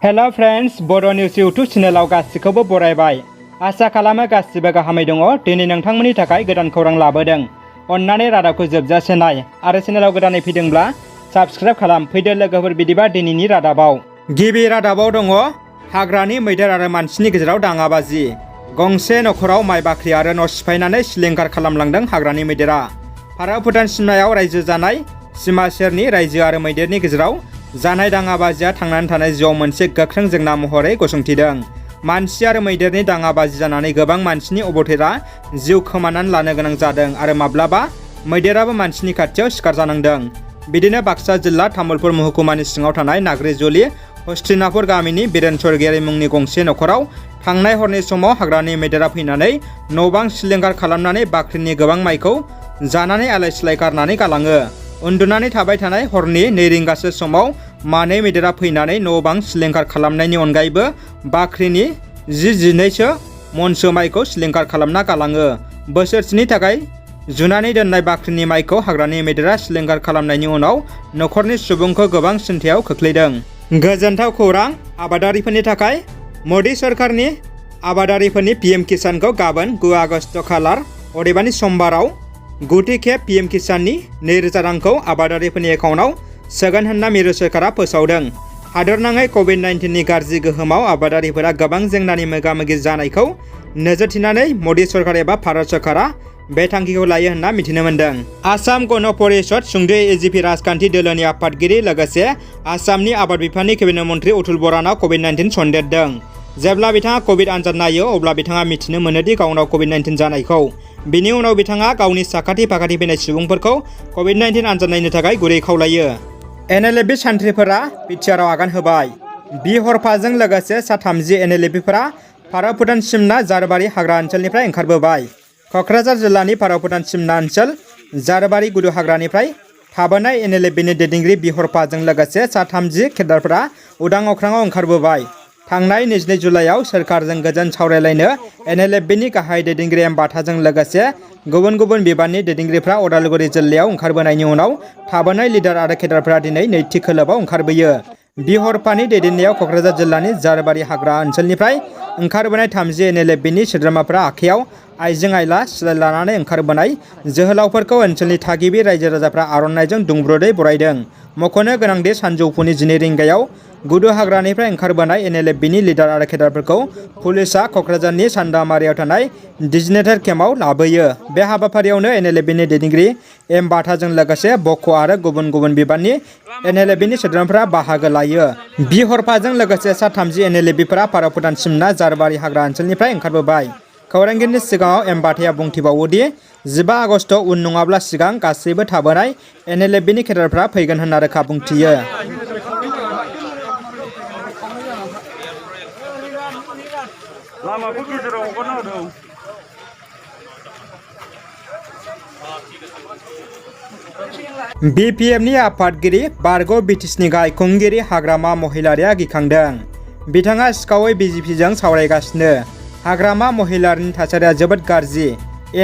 Hello friends बड' news YouTube चेनेलाव गासिखौबो बरायबाय। आसा खालामो गासिबो गाहामै दङ। दिनै नोंथांमोननि थाखाय गोदान खौरां लाबोदों। अन्नानै रादाबखौ जोबजासे नाय आरो चेनेलाव गोदानै फैदोंब्ला साबस्क्राइब खालाम। फैदो लोगोफोर बिदिबा दिनैनि रादाबाव। गिबि रादाबाव दङ हाग्रानि मैदेर आरो मानसिनि गेजेराव दाङाबाजि। गंसे नखराव माइ बाख्रि आरो न' सिफायनानै सिलिंखार खालामलांदों हाग्रानि मैदेरा। भारत भुटान सिमनायाव रायजो जानाय सिमा सेरनि रायजो आरो मैदेरनि गेजेराव जानाय दाङाबाजिया थांनानै थानाय जिउआव मोनसे गोख्रों जेंना महरै गसंथिदों। मानसि आरो मैदेरनि दाङाबाजि जानानै गोबां मानसिनि अबथारा जिउ खोमानानै लानो गोनां जादों आरो माब्लाबा मैदेराबो मानसिनि खाथियाव शिकार जानांदों। बिदिनो बाक्सा जिल्ला तामुलपुर महकुमानि सिङाव थानाय नाग्रिजुलि हस्तिनापुर गामिनि बिरेन स्वर्गियारि मुंनि गंसे नखराव थांनाय हरनि समाव हाग्रानि मैदेरा फैनानै न' बां सिलिंखार खालामनानै बाख्रिनि गोबां माइखौ जानानै आलाय सिलाय गारनानै गालाङो। उन्दुनानै थाबाय थानाय हरनि 2 रिंगासो समाव मानै मैदेरा फैनानै न' बां सिलिंखार खालामनायनि अनगायैबो बाख्रिनि 12सो मनसो माइखौ सिलिंखार खालामना गालाङो। बोसोरसेनि थाखाय जुनानै दोननाय बाख्रिनि माइखौ हाग्रानि मैदेरा सिलिंखार खालामनायनि उनाव नखरनि सुबुंखौ गोबां सिन्थायाव खोख्लैदों। गोजोनथाव खौरां आबादारिफोरनि थाखाय मोदी सरकारनि आबादारिफोरनि पीएम किसानखौ गाबोन 9 आगस्ट खालार अदेबानि समबाराव 9थि खेब पीएम किसाननि 2000 रांखौ आबादारिफोरनि एकाउन्टआव सोगोन होनना मिरु सरकारा फोसावदों। हादरनाङै कभिड-19 नि गाज्रि गोहोमाव आबादारिफोरा गोबां जेंनानि मोगा-मोगि जानायखौ नोजोर थिनानै मोदी सरकार एबा भारत सरकारा बे थांखिखौ लायो होनना मिथिनो मोन्दों। आसाम गण परिषद सुंद'यै एजिपि राजखान्थि दोलोनि आफादगिरि लोगोसे आसामनि आबाद बिफाननि केबिनेट मन्थ्रि अतुल बरानाव कभिड-19 सन्देरदों। जेब्ला बिथाङा कभिड आनजाद नायो अब्ला बिथाङा मिथिनो मोनोदि गावनाव कभिड-19 जानायखौ। बिनि उनाव बिथाङा गावनि साखाथि फाखाथि फैनाय सुबुंफोरखौ कभिड-19 आनजाद नायनो थाखाय गुरै खावलायो। NLFB सान्थ्रिफोरा BTR आव आगान होबाय। बि हरफाजों लोगोसे सा 30 NLFBफोरा भारत भुटान सिमना जारबारि हाग्रा ओनसोलनिफ्राय ओंखारबोबाय। क'क्राझार जिल्लानि भारत भुटान सिमना ओनसोल जारबारि गुदु हाग्रानिफ्राय थाबोनाय NLFBनि दैदेनगिरि बि हरफाजों लोगोसे सा 30 केडारफोरा उदां अख्राङाव ओंखारबोबाय। थांनाय 22 जुलाइआव सोरखारजों गोजोन सावरायलायनो NLFBनि गाहाय दैदेनगिरि एम बाथाजों लोगोसे गुबुन गुबुन बिबाननि दैदेनगिरिफ्रा उदालगुरि जिल्लायाव ओंखारबोनायनि उनाव थाबोनाय लिडार आरो केडारफोरा दिनै नैथि खोलोबआव ओंखारबोयो। बि हरफानि दैदेननायाव क'क्राझार जिल्लानि जारबारि हाग्रा ओनसोलनिफ्राय ओंखारबोनाय 30 NLFBनि सोद्रोमाफोरा आखायाव आइजें-आइला सिलाइ लानानै ओंखारबोनाय जोहोलावफोरखौ ओनसोलनि थागिबि रायजो राजाफ्रा आर'नाइजों दुंब्रुदै बरायदों। मख'नो गोनांदि सानजौफुनि 12 रिंगायाव गुदु हाग्रानिफ्राय ओंखारबोनाय NLFBनि लिडार आरो केडारफोरखौ पुलिसआ क'क्राझारनि सान्दामारियाव थानाय डिजिनेटेड केम्पआव लाबोयो। बे हाबाफारियावनो NLFBनि दैदेनगिरि एम बाथाजों लोगोसे बक' आरो गुबुन गुबुन बिबाननि NLFBनि सोद्रोमाफोरा बाहागो लायो। बि हरफाजों लोगोसे सा 30 NLFBफोरा भारत भुटान सिमना जारबारि हाग्रा ओनसोलनिफ्राय ओंखारबोबाय। खौरांगिरिनि सिगाङाव एम बाथाया बुंथिबावोदि 15 आगस्ट उन नङाब्ला सिगां गासैबो थाबोनाय NLFBनि केडारफ्रा फैगोन होनना रोखा बुंथियो। लामाखौ गेजेराव हगारना होदों। BPFनि आफादगिरि बारग' BTSनि गाहाय खुंगिरि हाग्रामा महिलारिया गिखांदों। बिथाङा सिखावै BJPजों सावरायगासिनो। हाग्रामा महिलारिनि थासारिया जोबोद गाज्रि।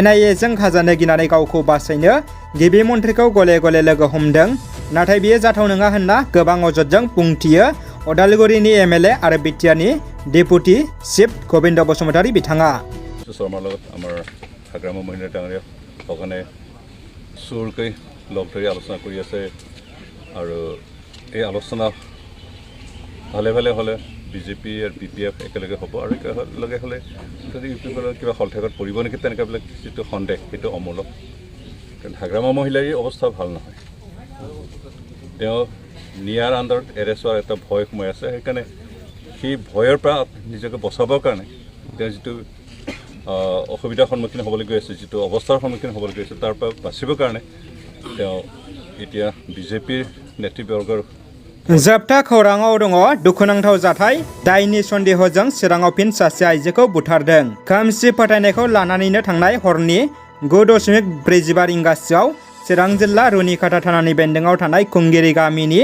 NIAजों खाजानो गिनानै गावखौ बासायनो गिबि मन्थ्रिखौ गले गले लोगो हमदों। नाथाय बेयो जाथाव नङा होनना गोबां अजदजों बुंथियो उदालगुरिनि MLA आरो BTRनि डेपुटि चिफ गोविन्द बसुमतारी बिथाङा। আমাৰ হাগ্ৰামা মহিলা ডাঙৰীয়া সঘনে চুৰকৈ লগ ধৰি আলোচনা কৰি আছে আৰু এই আলোচনা ভালে ভালে হ'লে BJP আৰু BPF একেলগে হ'ব আৰু একেলগে হ'লে যদি ইউপিএফৰ কিবা হলঠেকত পৰিব নেকি তেনেকুৱাবিলাক যিটো সন্দেহ সেইটো অমূলক। কাৰণ হাগ্ৰামা মহিলাৰ অৱস্থা ভাল নহয়। তেওঁ নিয়াৰ আণ্ডাৰত এৰেষ্ট হোৱাৰ এটা ভয় সোমাই আছে। সেইকাৰণে সেই ভয়ৰ পৰা নিজকে বচাবৰ কাৰণে তেওঁ যিটো অসুবিধাৰ সন্মুখীন হ'বলগীয়া হৈছে, যিটো অৱস্থাৰ সন্মুখীন হ'বলগীয়া হৈছে, তাৰ পৰা বাচিবৰ কাৰণে তেওঁ এতিয়া BJPৰ নেতৃবৰ্গৰ जोबथा खौराङाव दङ दुखुनांथाव जाथाय। दायनि सन्देहजों चिराङाव फिन सासे आइजोखौ बुथारदों। खोमसि फोथायनायखौ लानानैनो थांनाय हरनि 9:45 रिंगासोआव चिरां जिल्ला रुनिकाटा थानानि बेन्दोंआव थानाय खुंगिरि गामिनि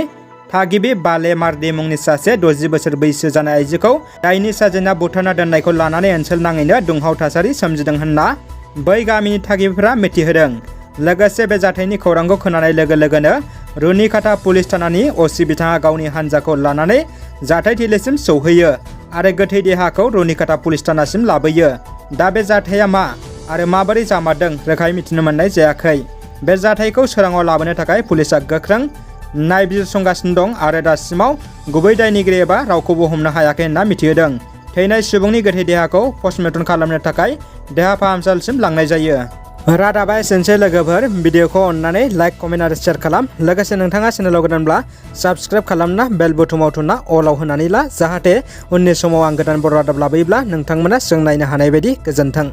थागिबि बाले मार्दि मुंनि सासे 60 बोसोर बैसो जानाय आइजोखौ दायनि साजायना बुथारना दोननायखौ लानानै ओनसोल नाङैनो दुंहाव थासारि सोमजिदों होनना बै गामिनि थागिबिफोरा मिथिहोदों। लोगोसे बे जाथायनि खौरांखौ खोनानाय लोगो लोगोनो रुनिकाटा पुलिस थानानि असि बिथाङा गावनि हान्जाखौ लानानै जाथायथिलिसिम सौहैयो आरो गोथै देहाखौ रुनिकाटा पुलिस थानासिम लाबोयो। दा बे जाथाया मा आरो माबोरै जामारदों रोखायै मिथिनो मोननाय जायाखै। बे जाथायखौ सोराङाव लाबोनो थाखाय पुलिसा गोख्रों नायबिजिरसंगासिनो दं आरो दासिमाव गुबै दायनिगिरि एबा रावखौबो हमनो हायाखै होनना मिथिहोदों। थैनाय सुबुंनि गोथै देहाखौ पस्टमर्टम खालामनो थाखाय देहा फाहामसालिसिम लांनाय जायो। रादाबा एसेनोसै लोगोफोर, भिडिअखौ अननानै लाइक, कमेन्ट आरो शेयार खालाम। लोगोसे नोंथाङा चेनेलाव गोदानब्ला साबस्क्राइब खालामना बेल बुथुमाव थुना अलाव होनानै ला, जाहाथे उननि समाव आं गोदान बर' रादाब लाबोयोब्ला नोंथांमोना जों नायनो हानाय बायदि। गोजोन्थों।